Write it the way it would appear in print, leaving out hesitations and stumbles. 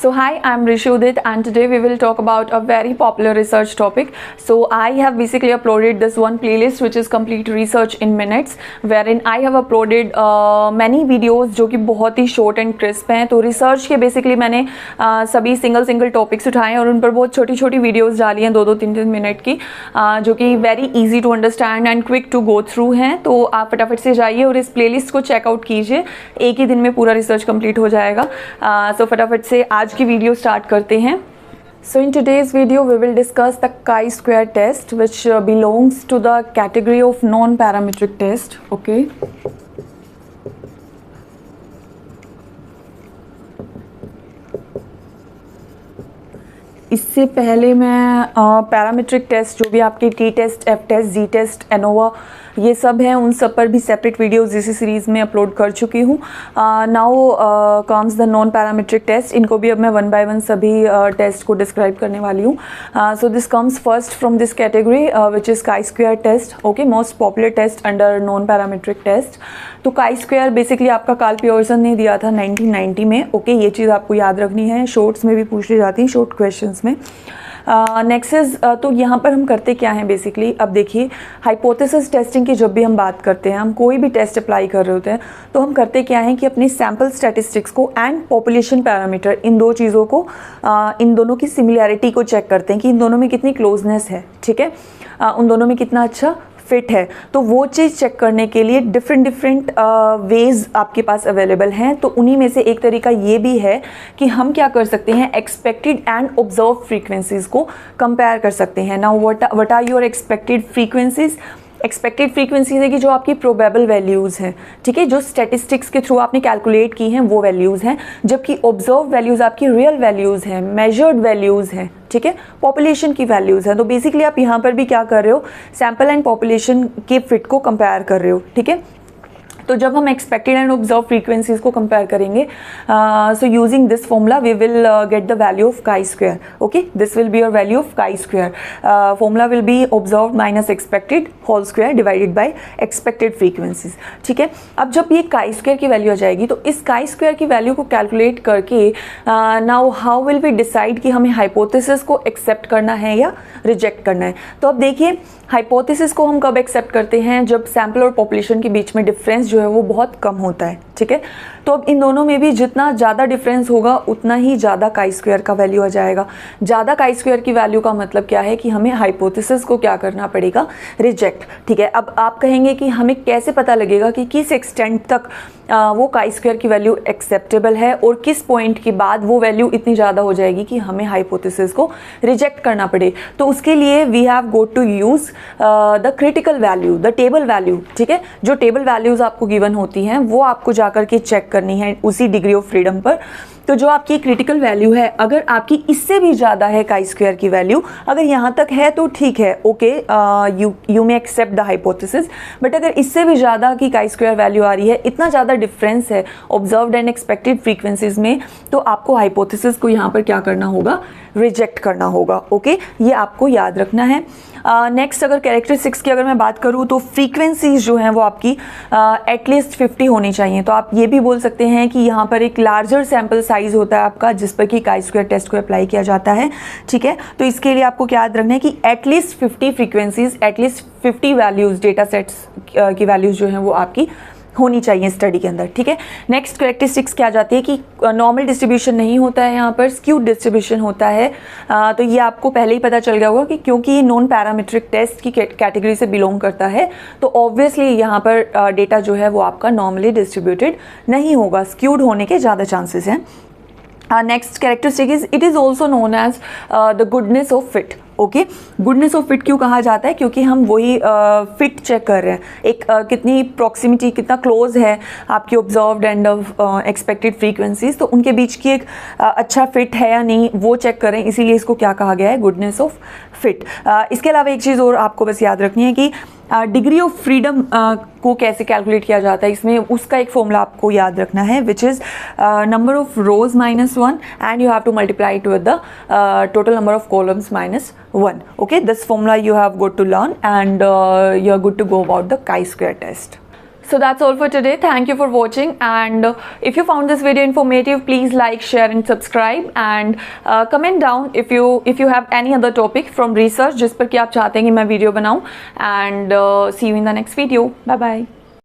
So hi, I'm Rishudit and today we will talk about a very popular research topic. So I have basically uploaded this one playlist which is complete research in minutes, wherein I have uploaded many videos जो कि बहुत ही short and crisp हैं. तो research के basically मैंने सभी single topics उठाए हैं और उन पर बहुत छोटी छोटी videos डाली हैं 2-3 मिनट की, जो कि very easy to understand and quick to go through हैं. तो आप फटाफट से जाइए और इस playlist को चेकआउट कीजिए, एक ही दिन में पूरा रिसर्च कंप्लीट हो जाएगा. सो फटाफट से आज की वीडियो स्टार्ट करते हैं. So in today's video we will discuss the chi-square test which belongs to the category of non-parametric test. Okay. इससे पहले मैं पैरामीट्रिक टेस्ट जो भी आपके T test, F test, G test, ANOVA ये सब हैं, उन सब पर भी सेपरेट वीडियोस इसी सीरीज़ में अपलोड कर चुकी हूँ. Now comes the non parametric test. इनको भी अब मैं वन बाय वन सभी टेस्ट को डिस्क्राइब करने वाली हूँ. So this comes first from this category which is chi-square test. Okay, most popular test under non parametric test. तो chi-square बेसिकली आपका कार्ल पियर्सन ने दिया था 1990 में. ओके, ये चीज़ आपको याद रखनी है, शॉर्ट्स में भी पूछ ली जाती है, शॉर्ट क्वेश्चंस में. नेक्स्ट इज तो यहाँ पर हम करते क्या हैं बेसिकली. अब देखिए, हाइपोथेसिस टेस्टिंग की जब भी हम बात करते हैं, हम कोई भी टेस्ट अप्लाई कर रहे होते हैं, तो हम करते क्या हैं कि अपनी सैम्पल स्टैटिस्टिक्स को एंड पॉपुलेशन पैरामीटर, इन दो चीज़ों को, इन दोनों की सिमिलैरिटी को चेक करते हैं कि इन दोनों में कितनी क्लोजनेस है. ठीक है, उन दोनों में कितना अच्छा फिट है. तो वो चीज़ चेक करने के लिए डिफरेंट वेज आपके पास अवेलेबल हैं. तो उन्हीं में से एक तरीका ये भी है कि हम क्या कर सकते हैं, एक्सपेक्टेड एंड ऑब्जर्व फ्रीक्वेंसीज को कंपेयर कर सकते हैं. Now what are your expected frequencies. Expected frequencies है कि जो आपकी प्रोबेबल वैल्यूज़ हैं, ठीक है, जो स्टैटिस्टिक्स के थ्रू आपने कैलकुलेट की हैं वो वैल्यूज़ हैं, जबकि ऑब्जर्व वैल्यूज़ आपकी रियल वैल्यूज़ हैं, मेजर्ड वैल्यूज़ हैं. ठीक है, पॉपुलेशन की वैल्यूज़ हैं. तो बेसिकली आप यहाँ पर भी क्या कर रहे हो, सैम्पल एंड पॉपुलेशन के फिट को कंपेयर कर रहे हो. ठीक है, तो जब हम एक्सपेक्टेड एंड ऑब्जर्व फ्रीक्वेंसीज को कंपेयर करेंगे, so using this formula we will get the value of chi-square. Okay, this will be your value of chi-square. Formula will be observe minus expected whole square divided by expected frequencies. ठीक है, अब जब ये chi-square की value आ जाएगी तो इस chi-square की वैल्यू को कैलकुलेट करके now how will we decide कि हमें हाइपोथेसिस को एक्सेप्ट करना है या रिजेक्ट करना है. तो अब देखिए, हाइपोथेसिस को हम कब एक्सेप्ट करते हैं, जब सैम्पल और पॉपुलेशन के बीच में डिफरेंस जो है वो बहुत कम होता है. ठीक है, तो अब इन दोनों में भी जितना ज़्यादा डिफरेंस होगा उतना ही ज़्यादा chi-square का वैल्यू आ जाएगा. ज़्यादा chi-square की वैल्यू का मतलब क्या है कि हमें हाइपोथेसिस को क्या करना पड़ेगा, रिजेक्ट. ठीक है, अब आप कहेंगे कि हमें कैसे पता लगेगा कि किस एक्सटेंट तक वो chi-square की वैल्यू एक्सेप्टेबल है और किस पॉइंट के बाद वो वैल्यू इतनी ज़्यादा हो जाएगी कि हमें हाइपोथेसिस को रिजेक्ट करना पड़े. तो उसके लिए we have got to use the critical value, the table value. ठीक है, जो टेबल वैल्यूज़ आपको गिवन होती हैं वो आपको जाकर के चेक करनी है उसी डिग्री ऑफ फ्रीडम पर. तो जो आपकी क्रिटिकल वैल्यू है, अगर आपकी इससे भी ज़्यादा है chi-square की वैल्यू, अगर यहाँ तक है तो ठीक है, okay, you may accept the hypothesis. But अगर इससे भी ज़्यादा की chi-square वैल्यू आ रही है, इतना ज़्यादा डिफरेंस है ऑब्जर्व्ड एंड एक्सपेक्टेड फ्रीक्वेंसीज में, तो आपको हाइपोथेसिस को यहाँ पर क्या करना होगा, रिजेक्ट करना होगा. ओके, ये आपको याद रखना है. नेक्स्ट अगर कैरेक्टरिस्टिक्स की अगर मैं बात करूँ तो फ्रीक्वेंसीज जो हैं वो आपकी एटलीस्ट 50 होनी चाहिए. तो आप ये भी बोल सकते हैं कि यहाँ पर एक लार्जर सैम्पल साइज होता है आपका जिस पर कि chi-square टेस्ट को अप्लाई किया जाता है. ठीक है, तो इसके लिए आपको क्या याद रखना है कि at least 50 frequencies, at least 50 values, data sets की वैल्यूज़ जो हैं वो आपकी होनी चाहिए स्टडी के अंदर. ठीक है, नेक्स्ट कैरेक्टरिस्टिक्स क्या जाती है कि नॉर्मल डिस्ट्रीब्यूशन नहीं होता है, यहाँ पर स्क्यूड डिस्ट्रीब्यूशन होता है. तो ये आपको पहले ही पता चल गया होगा कि क्योंकि ये नॉन पैरामीट्रिक टेस्ट की कैटेगरी से बिलोंग करता है, तो ऑब्वियसली यहाँ पर डेटा जो है वो आपका नॉर्मली डिस्ट्रीब्यूटेड नहीं होगा, स्क्यूड होने के ज़्यादा चांसेस हैं. Next characteristic is it is also known as the goodness of fit. Okay, goodness of fit क्यों कहा जाता है, क्योंकि हम वही फिट चेक कर रहे हैं, एक कितनी प्रॉक्सिमिटी, कितना क्लोज है आपकी ऑब्जर्व्ड एंड एक्सपेक्टेड फ्रीक्वेंसीज, तो उनके बीच की एक अच्छा फिट है या नहीं वो चेक करें, इसीलिए इसको क्या कहा गया है, गुडनेस ऑफ फिट. इसके अलावा एक चीज़ और आपको बस याद रखनी है कि डिग्री ऑफ फ्रीडम को कैसे कैलकुलेट किया जाता है. इसमें उसका एक फॉर्मूला आपको याद रखना है which is number of rose -1 and you have to multiply it with the total number of columns -1. Okay, this formula you have got to learn and you are good to go about the chi-square test. So that's all for today. Thank you for watching, and if you found this video informative, please like, share and subscribe, and comment down if you have any other topic from research जिस पर कि आप चाहते हैं कि मैं video बनाऊं, and see you in the next video. Bye bye.